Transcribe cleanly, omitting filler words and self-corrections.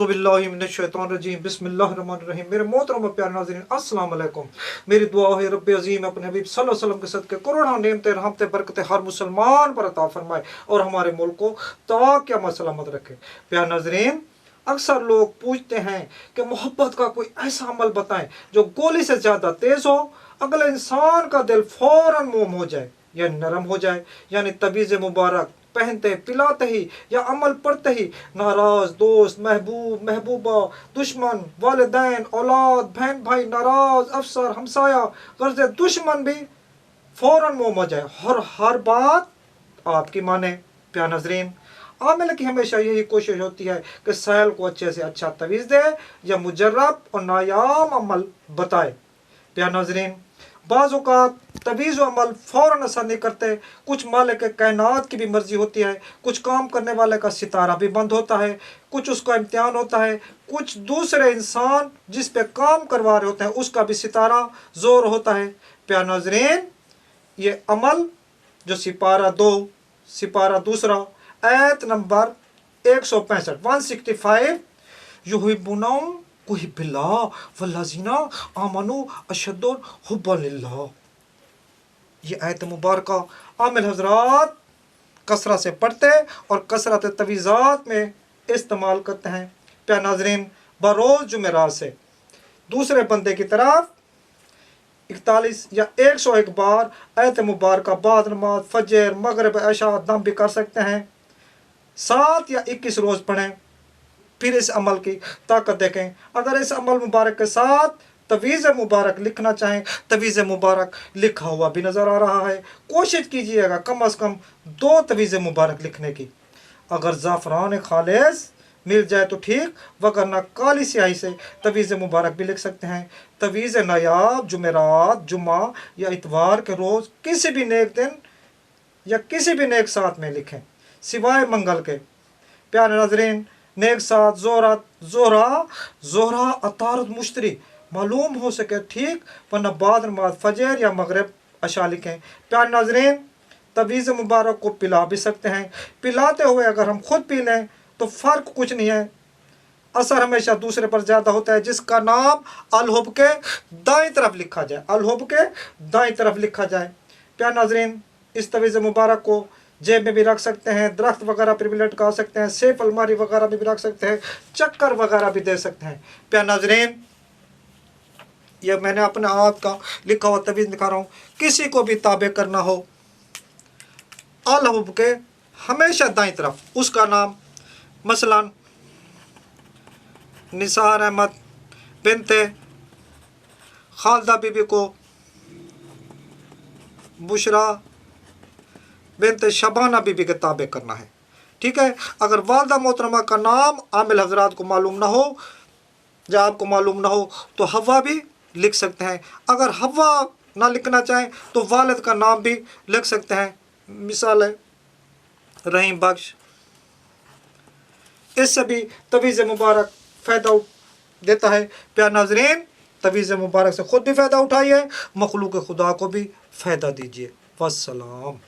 बिस्मिल्लाहिर्रहमानिर्रहीम। मेरे मोहतरम प्यारे नाज़रीन, अस्सलाम वालेकुम। मेरी दुआ है रब्बे अज़ीम अपने हबीब सल्लल्लाहु अलैहि वसल्लम के सदक़े करोड़ों नेमतें रहमतें बरकतें हर मुसलमान पर अता फरमाए और हमारे मुल्क को ता क़यामत सलामत रखे। प्यारे नाज़रीन, अक्सर लोग पूछते हैं कि मोहब्बत का कोई ऐसा अमल बताएं जो गोली से ज़्यादा तेज़ हो, अगले इंसान का दिल फ़ौरन मोम हो जाए या नरम हो जाए। यानी तबीज़ मुबारक पहनते पिलाते ही या अमल पढ़ते ही नाराज दोस्त, महबूब महबूबा, दुश्मन, वालिदैन, औलाद, बहन भाई, नाराज अफसर, हमसाया, गर्ज़ दुश्मन भी फ़ौरन मोम हो जाए और हर बात आपकी माने। प्यारे नाज़रीन, आमिल की हमेशा यही कोशिश होती है कि सैल को अच्छे से अच्छा तवीज़ दे या मुजर्रब और नायाम अमल बताए। प्यारे नाज़रीन, बाज़ औक़ात तवीज़ अमल फ़ौरन असर नहीं करते। कुछ मालिक कायनात की भी मर्ज़ी होती है, कुछ काम करने वाले का सितारा भी बंद होता है, कुछ उसका इम्तिहान होता है, कुछ दूसरे इंसान जिस पे काम करवा रहे होते हैं उसका भी सितारा ज़ोर होता है। प्यारे नाज़रीन, ये अमल जो सिपारा 2 सिपारा दूसरा आयत नंबर 165 युहिब्बुनहुम कुहिब्बिल्लाह वल्लज़ीना आमनू अशद्दु हुब्बन लिल्लाह। ये आयत मुबारक आमिल हज़रात कसरत से पढ़ते और कसरत तवीज़ात में इस्तेमाल करते हैं। प्यारे नाज़रीन, बरोज़ जुमेरात से दूसरे बंदे की तरफ 41 या 101 बार आयत मुबारक बाद नमाज फजर मगरिब इशा दम भी कर सकते हैं। 7 या 21 रोज़ पढ़ें, फिर इस अमल की ताकत देखें। अगर इस अमल मुबारक के साथ तवीज़ मुबारक लिखना चाहें, तवीज़ मुबारक लिखा हुआ भी नज़र आ रहा है, कोशिश कीजिएगा कम अज़ कम 2 तवीज़ मुबारक लिखने की। अगर ज़ाफ़रान खालिस मिल जाए तो ठीक, वरना काली स्याही से तवीज़ मुबारक भी लिख सकते हैं। तवीज़ नायाब जुमेरात, जुम्मा या इतवार के रोज़ किसी भी नेक दिन या किसी भी नेक साथ में लिखें सिवाय मंगल के। प्यारे नाज़रीन, नेक साथ ज़ोहरा अतारत मुश्तरी मालूम हो सके ठीक, वरना बाद नमाज फजर या मगरिब अशा लिखें। प्यारे नाज़रीन, तवीज़ मुबारक को पिला भी सकते हैं। पिलाते हुए अगर हम खुद पी लें तो फ़र्क कुछ नहीं है, असर हमेशा दूसरे पर ज़्यादा होता है। जिसका नाम अलहुब के दाएं तरफ लिखा जाए, अलहुब के दाएं तरफ लिखा जाए। प्यारे नाज़रीन, इस तवीज़ मुबारक को जेब में भी रख सकते हैं, दरख्त वगैरह पर भी लटका सकते हैं, सेफ अलमारी वगैरह में भी रख सकते हैं, चक्कर वगैरह भी दे सकते हैं। प्यारे नाज़रीन, यह मैंने अपने आप का लिखा हुआ तवीज़ दिखा रहा हूँ। किसी को भी ताबे करना हो अलहुब के हमेशा दाएं तरफ उसका नाम, मसलन निसार अहमद बिनते खालदा बीबी को बुशरा बिनते शबाना बीबी के ताबे करना है, ठीक है। अगर वालदा मोहतरमा का नाम आमिल हजरात को मालूम ना हो या आपको मालूम ना हो तो हवा भी लिख सकते हैं। अगर हवा ना लिखना चाहें तो वालिद का नाम भी लिख सकते हैं, मिसाल है रहीम बख्श। इससे भी तवीज़ मुबारक फ़ायदा देता है। प्यारे नाज़रीन, तवीज़ मुबारक से ख़ुद भी फ़ायदा उठाइए, मखलूक खुदा को भी फ़ायदा दीजिए। वस्सलाम।